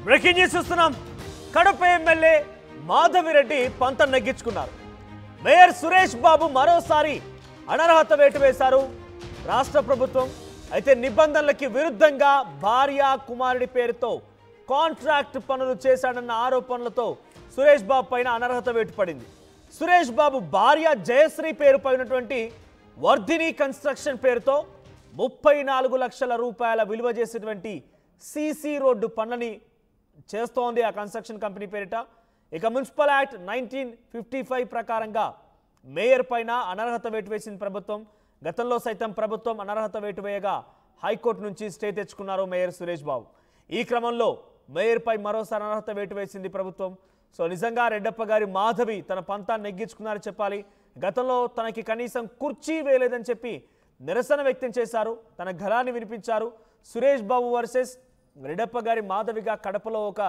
Breaking news చూస్తున్నాం. Kadapa MLA Madhavi Reddy పంతం నెగ్గించుకున్నారు. Mayor Suresh Babu మరోసారి అనర్హత వేటు వేశారు రాష్ట్ర ప్రభుత్వం. అయితే నిబంధనలకి విరుద్ధంగా భార్య కుమారుడి పేరుతో కాంట్రాక్ట్ పనులు చేశాడన్న ఆరోపణలతో సురేష్ బాబు పైన అనర్హత వేటు పడింది. సురేష్ బాబు భార్య జయశ్రీ పేరుపై ఉన్నటువంటి వర్ధిని కన్స్ట్రక్షన్ పేరుతో 34 లక్షల రూపాయల విలువ చేసేటువంటి సిసి రోడ్డు పనులని చేస్తోంది ఆ కన్స్ట్రక్షన్ కంపెనీ పేరిట. ఇక మున్సిపల్ యాక్ట్ 1955 ప్రకారంగా మేయర్ పైన అనర్హత వేటు వేసింది ప్రభుత్వం. గతంలో సైతం ప్రభుత్వం అనర్హత వేటు వేయగా హైకోర్టు నుంచి స్టే తెచ్చుకున్నారు మేయర్ సురేష్ బాబు. ఈ క్రమంలో మేయర్ పై మరోసారి అనర్హత వేటు వేసింది ప్రభుత్వం. సో నిజంగా రెడ్డప్ప గారి మాధవి తన పంతాన్ని నెగ్గించుకున్నారని చెప్పాలి. గతంలో తనకి కనీసం కుర్చీ వేయలేదని చెప్పి నిరసన వ్యక్తం చేశారు, తన గళాన్ని వినిపించారు. సురేష్ బాబు వర్సెస్ రెడ్డప్ప గారి మాధవిగా కడపలో ఒక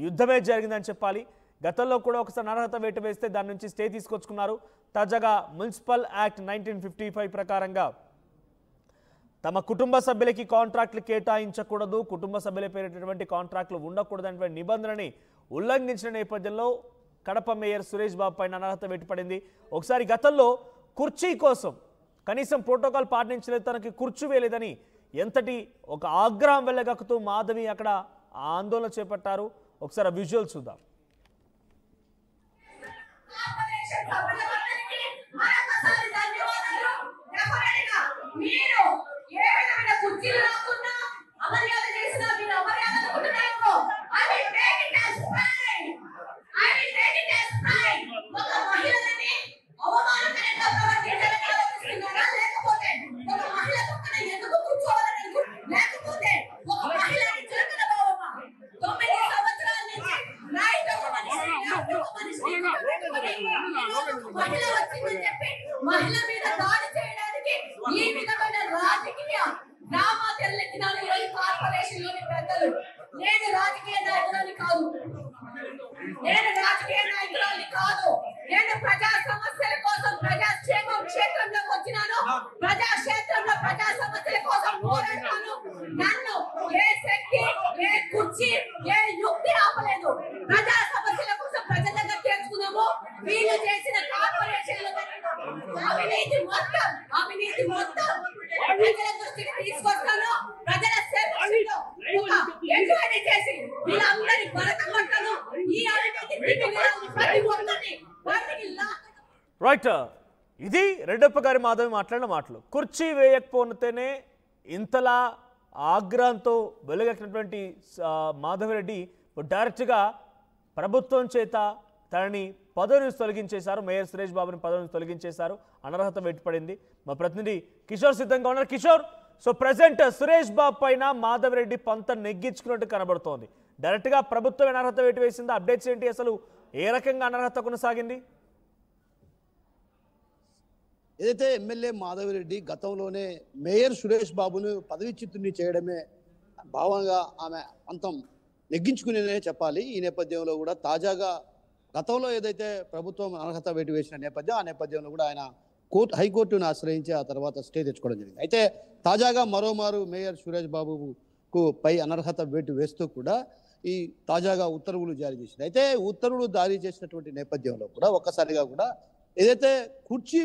యుద్ధమే జరిగిందని చెప్పాలి. గతంలో కూడా ఒకసారి అనర్హత వేటు వేస్తే దాని నుంచి స్టే తీసుకొచ్చుకున్నారు. తాజాగా మున్సిపల్ యాక్ట్ 1955 ప్రకారంగా తమ కుటుంబ సభ్యులకి కాంట్రాక్టులు కేటాయించకూడదు, కుటుంబ సభ్యుల పేరిటటువంటి కాంట్రాక్టులు ఉండకూడదనే నిబంధనని ఉల్లంఘించిన నేపథ్యంలో కడప మేయర్ సురేష్ బాబు పైన అనర్హత వేటు పడింది. ఒకసారి గతంలో కుర్చీ కోసం కనీసం ప్రోటోకాల్ పాటించలేదు, తనకి కుర్చీ వేయలేదని ఎంతటి ఒక ఆగ్రహం వెళ్ళగక్కుతూ మాధవి అక్కడ ఆందోళన చేపట్టారు. ఒకసారి ఆ విజువల్ చూద్దాం. మహిళ మీద దాడి చేయడానికి ఈ విధమైన రాజకీయ డ్రామా తెరలెత్తినారు ఈరోజు కార్పొరేషన్ లోని పెద్దలు. నేను రాజకీయ నాయకురాలి కాదు, నేను ప్రజా సమస్యల కోసం ప్రజాక్షేమం క్షేత్రంలోకి వచ్చినాను. ప్రజాక్షేత్రంలో ప్రజా సమస్యల కోసం పోరాడాను. నన్ను ఏ శక్తి, ఏ కుర్చీ, ఏ యుక్తి ఆపలేదు. ప్రజా సమస్యల కోసం ప్రజల దగ్గర చేర్చుకున్నాము. వీళ్ళు చేసిన కార్పొరేషన్ల అవినీతి మొత్తం ప్రజల దృష్టికి తీసుకొస్తాను. ప్రజల సేవలో ఎంక్వైరీ చేసి వీళ్ళందరి బలకమట్టను ఈ అవినీతి ప్రతి ఒక్కరిని బయటికి రైట్. ఇది రెడ్డప్ప గారి మాధవి మాట్లాడిన మాటలు. కుర్చీ వేయకపోతేనే ఇంతలా ఆగ్రహంతో వెలుగెక్కినటువంటి మాధవిరెడ్డి డైరెక్ట్గా ప్రభుత్వం చేత తనని పదవి నుంచి తొలగించేశారు. మేయర్ సురేష్ బాబుని పదవి నుంచి తొలగించేశారు. అనర్హత వేటు పడింది. మా ప్రతినిధి కిషోర్ సిద్ధంగా ఉన్నారు. కిషోర్, సో ప్రజెంట్ సురేష్ బాబు పైన మాధవిరెడ్డి పంత నెగ్గించుకున్నట్టు కనబడుతోంది. డైరెక్ట్గా ప్రభుత్వం అనర్హత వేటు వేసింది. అప్డేట్స్ ఏంటి, అసలు ఏ రకంగా అనర్హత కొనసాగింది? ఏదైతే ఎమ్మెల్యే మాధవిరెడ్డి గతంలోనే మేయర్ సురేష్ బాబును పదవిచ్యుతుని చేయడమే భావంగా ఆమె పంతం నెగ్గించుకునే చెప్పాలి. ఈ నేపథ్యంలో కూడా తాజాగా గతంలో ఏదైతే ప్రభుత్వం అనర్హత వేటు వేసిన నేపథ్యం, ఆ నేపథ్యంలో కూడా ఆయన హైకోర్టును ఆశ్రయించి ఆ తర్వాత స్టే తెచ్చుకోవడం జరిగింది. అయితే తాజాగా మరోమారు మేయర్ సురేష్ బాబుకు పై అనర్హత వేటు వేస్తూ కూడా ఈ తాజాగా ఉత్తర్వులు జారీ చేసింది. అయితే ఉత్తర్వులు జారీ చేసినటువంటి నేపథ్యంలో కూడా ఒక్కసారిగా కూడా ఏదైతే కుర్చీ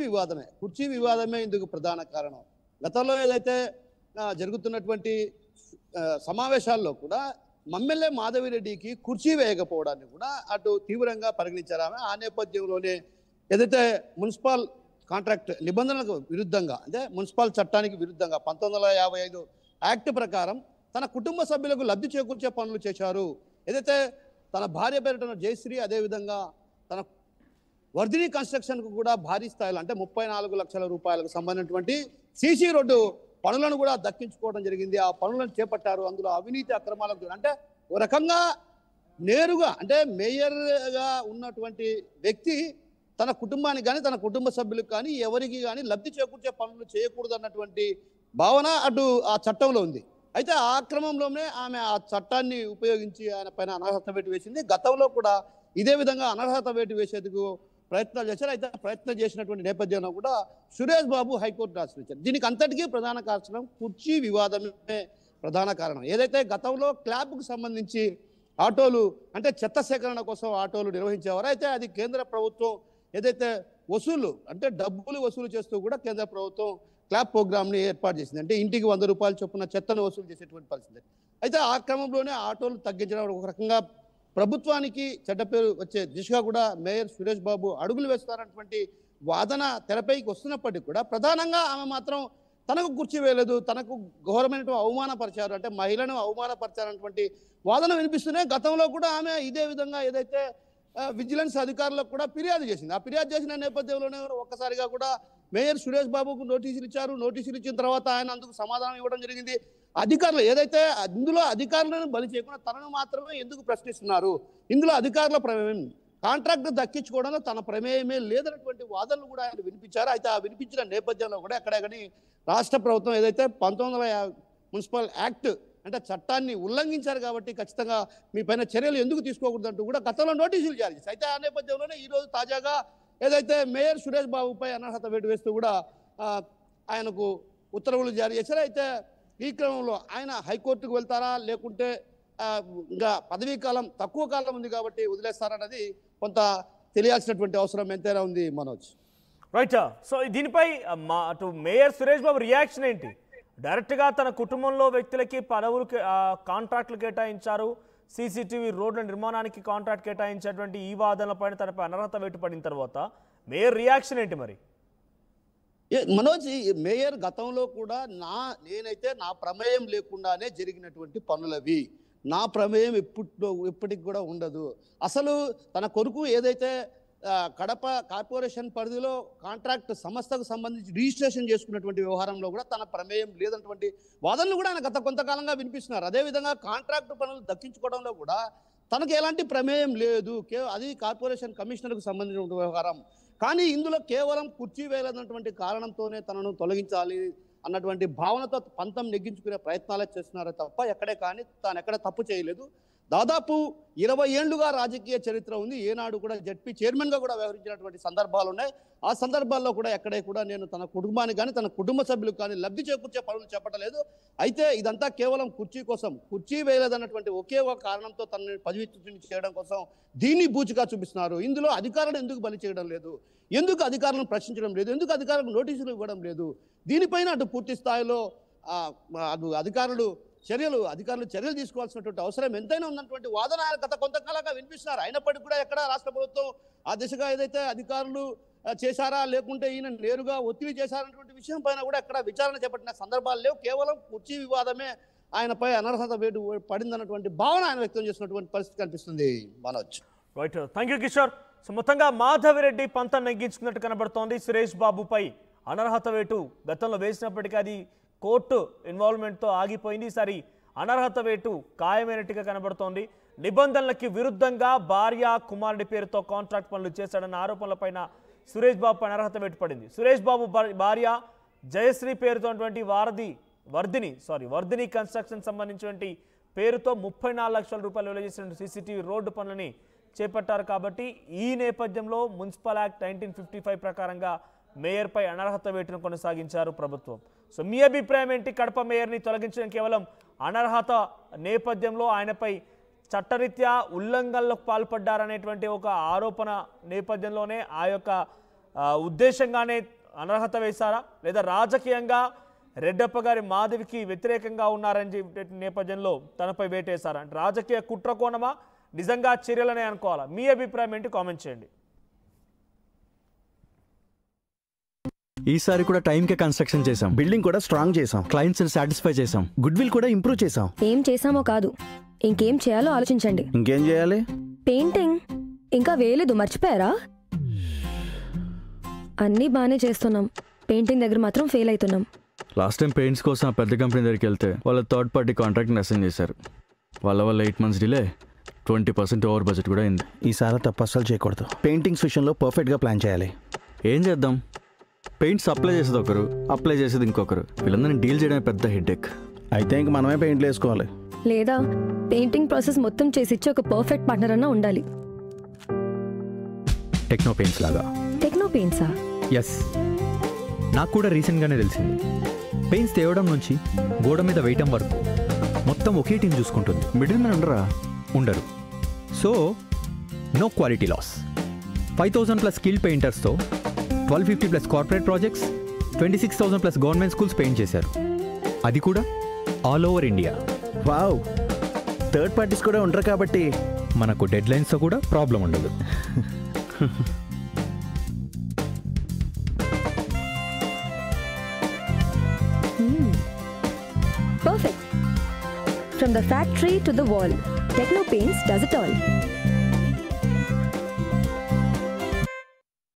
వివాదమే ఇందుకు ప్రధాన కారణం. గతంలో ఏదైతే జరుగుతున్నటువంటి సమావేశాల్లో కూడా ఎమ్మెల్యే మాధవిరెడ్డికి కుర్చీ వేయకపోవడాన్ని కూడా అటు తీవ్రంగా పరిగణించారు ఆమె. ఆ నేపథ్యంలోనే ఏదైతే మున్సిపల్ కాంట్రాక్ట్ నిబంధనలకు విరుద్ధంగా, అంటే మున్సిపల్ చట్టానికి విరుద్ధంగా 1955 యాక్ట్ ప్రకారం తన కుటుంబ సభ్యులకు లబ్ధి చేకూర్చే పనులు చేశారు. ఏదైతే తన భార్య పేరుట జయశ్రీ, అదేవిధంగా తన వర్ధిని కన్స్ట్రక్షన్కు కూడా భారీ స్థాయిలో అంటే 34 లక్షల రూపాయలకు సంబంధించినటువంటి సిసి రోడ్డు పనులను కూడా దక్కించుకోవడం జరిగింది. ఆ పనులను చేపట్టారు. అందులో అవినీతి అక్రమాలకు అంటే ఓ రకంగా నేరుగా అంటే మేయర్గా ఉన్నటువంటి వ్యక్తి తన కుటుంబానికి కానీ తన కుటుంబ సభ్యులకు కానీ ఎవరికి కానీ లబ్ధి చేకూర్చే పనులు చేయకూడదు అన్నటువంటి భావన అటు ఆ చట్టంలో ఉంది. అయితే ఆ క్రమంలోనే ఆమె ఆ చట్టాన్ని ఉపయోగించి ఆయన పైన అనర్హత వేటు వేసింది. గతంలో కూడా ఇదే విధంగా అనర్హత వేటు వేసేందుకు ప్రయత్నాలు చేశారు. అయితే ప్రయత్నం చేసినటువంటి నేపథ్యంలో కూడా సురేష్ బాబు హైకోర్టు ఆశ్రయించారు. దీనికి అంతటికీ ప్రధాన కారణం కుర్చీ వివాదమే ప్రధాన కారణం. ఏదైతే గతంలో క్లాబ్కు సంబంధించి ఆటోలు అంటే చెత్త సేకరణ కోసం ఆటోలు నిర్వహించేవారు. అయితే అది కేంద్ర ప్రభుత్వం ఏదైతే వసూలు అంటే డబ్బులు వసూలు చేస్తూ కూడా కేంద్ర ప్రభుత్వం క్లాప్ ప్రోగ్రామ్ని ఏర్పాటు చేసింది. అంటే ఇంటికి 100 రూపాయలు చొప్పున చెత్తను వసూలు చేసేటువంటి పరిస్థితి. అయితే ఆ క్రమంలోనే ఆటోలు తగ్గించడం ఒక రకంగా ప్రభుత్వానికి చెడ్డ పేరు వచ్చే దిశగా కూడా మేయర్ సురేష్ బాబు అడుగులు వేస్తారన్నటువంటి వాదన తెరపైకి వస్తున్నప్పటికీ కూడా ప్రధానంగా ఆమె మాత్రం తనకు కుర్చీ వేయలేదు, తనకు ఘోరమైనటువంటి అవమానపరిచారు, అంటే మహిళను అవమానపరిచారన్నటువంటి వాదన వినిపిస్తూనే గతంలో కూడా ఆమె ఇదే విధంగా ఏదైతే విజిలెన్స్ అధికారులకు కూడా ఫిర్యాదు చేసింది. ఆ ఫిర్యాదు చేసిన నేపథ్యంలోనే ఒక్కసారిగా కూడా మేయర్ సురేష్ బాబుకు నోటీసులు ఇచ్చారు. నోటీసులు ఇచ్చిన తర్వాత ఆయన అందుకు సమాధానం ఇవ్వడం జరిగింది. అధికారులు ఏదైతే ఇందులో అధికారులను బలి చేయకుండా తనను మాత్రమే ఎందుకు ప్రశ్నిస్తున్నారు, ఇందులో అధికారుల ప్రమేయం, కాంట్రాక్ట్ దక్కించుకోవడంలో తన ప్రమేయమే లేదన్నటువంటి వాదనలు కూడా ఆయన వినిపించారు. అయితే ఆ వినిపించిన నేపథ్యంలో కూడా ఎక్కడెక్కడి రాష్ట్ర ప్రభుత్వం ఏదైతే 1950 మున్సిపల్ యాక్ట్ అంటే చట్టాన్ని ఉల్లంఘించారు కాబట్టి ఖచ్చితంగా మీ పైన చర్యలు ఎందుకు తీసుకోకూడదంటూ కూడా గతంలో నోటీసులు జారీ చేశారు. అయితే ఆ నేపథ్యంలోనే ఈరోజు తాజాగా ఏదైతే మేయర్ సురేష్ బాబుపై అనర్హత వేటు వేస్తూ కూడా ఆయనకు ఉత్తర్వులు జారీ చేశారు. అయితే ఈ క్రమంలో ఆయన హైకోర్టుకు వెళ్తారా లేకుంటే ఇంకా పదవీ కాలం తక్కువ కాలం ఉంది కాబట్టి వదిలేస్తారన్నది కొంత తెలియాల్సినటువంటి అవసరం ఎంతైనా ఉంది మనోజ్. రైట్. సో దీనిపై అటు మేయర్ సురేష్ బాబు రియాక్షన్ ఏంటి? డైరెక్ట్గా తన కుటుంబంలో వ్యక్తులకి పదవులు కాంట్రాక్టులు కేటాయించారు, సీసీటీవీ రోడ్ల నిర్మాణానికి కాంట్రాక్ట్ కేటాయించేటువంటి ఈ వాదనలపైన తనపై అనర్హత వేటు పడిన తర్వాత మేయర్ రియాక్షన్ ఏంటి మరి? మనోజ్, మేయర్ గతంలో కూడా నేనైతే నా ప్రమేయం లేకుండానే జరిగినటువంటి పనులవి, నా ప్రమేయం ఎప్పటికి కూడా ఉండదు. అసలు తన కొడుకు ఏదైతే కడప కార్పొరేషన్ పరిధిలో కాంట్రాక్ట్ సంస్థకు సంబంధించి రిజిస్ట్రేషన్ చేసుకున్నటువంటి వ్యవహారంలో కూడా తన ప్రమేయం లేదన్నటువంటి వాదనలు కూడా ఆయన గత కొంతకాలంగా వినిపిస్తున్నారు. అదేవిధంగా కాంట్రాక్ట్ పనులు దక్కించుకోవడంలో కూడా తనకు ఎలాంటి ప్రమేయం లేదు, అది కార్పొరేషన్ కమిషనర్కు సంబంధించిన వ్యవహారం. కానీ ఇందులో కేవలం కుర్చీ వేయలేనటువంటి కారణంతోనే తనను తొలగించాలి అన్నటువంటి భావనతో పంతం నెగ్గించుకునే ప్రయత్నాలే చేస్తున్నారే తప్ప ఎక్కడే కానీ తాను ఎక్కడ తప్పు చేయలేదు. దాదాపు 20 ఏళ్లుగా రాజకీయ చరిత్ర ఉంది. ఏనాడు కూడా జడ్పీ చైర్మన్గా కూడా వ్యవహరించినటువంటి సందర్భాలు ఉన్నాయి. ఆ సందర్భాల్లో కూడా ఎక్కడే కూడా నేను తన కుటుంబానికి కానీ తన కుటుంబ సభ్యులకు కానీ లబ్ధి చేకూర్చే పనులు చెప్పట్లేదు. అయితే ఇదంతా కేవలం కుర్చీ కోసం, కుర్చీ వేయలేదన్నటువంటి ఒకే ఒక కారణంతో తనని పదవిచ్యుతి చేయడం కోసం దీన్ని బూచిగా చూపిస్తున్నారు. ఇందులో అధికారులను ఎందుకు బలి చేయడం లేదు, ఎందుకు అధికారులను ప్రశ్నించడం లేదు, ఎందుకు అధికారులకు నోటీసులు ఇవ్వడం లేదు, దీనిపైన అటు పూర్తి స్థాయిలో అధికారులు చర్యలు తీసుకోవాల్సినటువంటి అవసరం ఎంతైనా ఉన్నటువంటి వాదన గత కొంతకాలంగా వినిపిస్తున్నారు. అయినప్పటికీ కూడా ఎక్కడ రాష్ట్ర ప్రభుత్వం ఆ దిశగా ఏదైతే అధికారులు చేశారా లేకుంటే ఈయన నేరుగా ఒత్తిడి చేశారన్నటువంటి విషయం పైన కూడా ఎక్కడ విచారణ చేపట్టిన సందర్భాలు లేవు. కేవలం కుర్చీ వివాదమే ఆయనపై అనర్హత వేటు పడిందన్నటువంటి భావన ఆయన వ్యక్తం చేసినటువంటి పరిస్థితి కనిపిస్తుంది Manoj. Right, thank you Kishore. So మొత్తంగా మాధవిరెడ్డి పంతం నెగ్గించుకున్నట్టు కనబడుతోంది. సురేష్ బాబుపై అనర్హత వేటు గతంలో వేసినప్పటికీ అది కోర్టు ఇన్వాల్వ్మెంట్తో ఆగిపోయింది. ఈసారి అనర్హత వేటు ఖాయమైనట్టుగా కనబడుతోంది. నిబంధనలకి విరుద్ధంగా భార్య కుమారుడి పేరుతో కాంట్రాక్ట్ పనులు చేశాడన్న ఆరోపణలపైన సురేష్ బాబు అనర్హత వేటు పడింది. సురేష్ బాబు భార్య జయశ్రీ పేరుతో వర్ధిని కన్స్ట్రక్షన్ సంబంధించినటువంటి పేరుతో 34 లక్షల రూపాయలు విలువ చేసిన సీసీటీవీ రోడ్డు పనులని చేపట్టారు. కాబట్టి ఈ నేపథ్యంలో మున్సిపల్ యాక్ట్ 1955 ప్రకారంగా మేయర్పై అనర్హత వేటును కొనసాగించారు ప్రభుత్వం. సో మీ అభిప్రాయం ఏంటి? కడప మేయర్ని తొలగించడం కేవలం అనర్హత నేపథ్యంలో ఆయనపై చట్టరీత్యా ఉల్లంఘనలకు పాల్పడ్డారనేటువంటి ఒక ఆరోపణ నేపథ్యంలోనే ఆ యొక్క ఉద్దేశంగానే అనర్హత వేశారా, లేదా రాజకీయంగా రెడ్డప్ప గారి మాధవికి వ్యతిరేకంగా ఉన్నారని చెప్పే నేపథ్యంలో తనపై వేటేశారా? అంటే రాజకీయ కుట్ర కోణమా, నిజంగా చర్యలనే అనుకోవాలా? మీ అభిప్రాయం ఏంటి? కామెంట్ చేయండి. ఈసారి కూడా టైంకే కన్స్ట్రక్షన్ చేసాం, బిల్డింగ్ కూడా స్ట్రాంగ్ చేసాం, క్లయింట్స్ ని సాటిస్ఫై చేసాం, గుడ్ విల్ కూడా ఇంప్రూవ్ చేసాం. ఏం చేసామో కాదు, ఇంకేం చేయాలో ఆలోచించండి. ఇంకేం చేయాలి? పెయింటింగ్ ఇంకా వేయలేదు, మర్చిపోయారా? అన్నీ బాగానే చేస్తున్నాం, పెయింటింగ్ దగ్గర మాత్రం ఫెయిల్ అవుతున్నాం. లాస్ట్ టైం పెయింట్స్ కోసం పెద్ద కంపెనీ దగ్గరికి వెళ్తే వాళ్ళ థర్డ్ పార్టీ కాంట్రాక్ట్ని అసైన్ చేశారు. వాళ్ళ 8 months డిలే, 20% ఓవర్ బడ్జెట్ కూడా అయింది. ఈసారి తప్పు అస్సలు చేయకూడదు. పెయింటింగ్స్ విషయంలో పర్ఫెక్ట్గా ప్లాన్ చేయాలి. ఏం చేద్దాం? పెయింట్స్ అప్లై చేసేది ఒకరు, అప్లై చేసేది ఇంకొకరు. వీళ్ళందరినీ డీల్ చేయడమే పెద్ద హెడ్ఏక్. అయితే ఇంక మనమే పెయింట్లు వేసుకోవాలి. లేదా పెయింటింగ్ ప్రాసెస్ మొత్తం చేసిచ్చి ఒక పర్ఫెక్ట్ పార్ట్నర్ అన్నా ఉండాలి. టెక్నో పెయింట్స్ లాగా. టెక్నో పెయింట్సా? ఎస్, నాకు కూడా రీసెంట్గానే తెలిసింది. పెయింట్స్ తేవడం నుంచి గోడ మీద వేయటం వరకు మొత్తం ఒకే టీం చూసుకుంటుంది. మిడిల్ మ్యాన్ ఉండరా? ఉండరు. So no quality loss. 5,000 plus skill పెయింటర్స్తో 1,250 plus corporate projects, 26,000 plus government schools paint చేశారు. అది కూడా all over India. Wow, third parties కూడా ఉండరు కాబట్టి మనకు డెడ్ లైన్స్తో కూడా ప్రాబ్లం ఉండదు. Perfect. From the factory to the wall, Techno Paints does it all.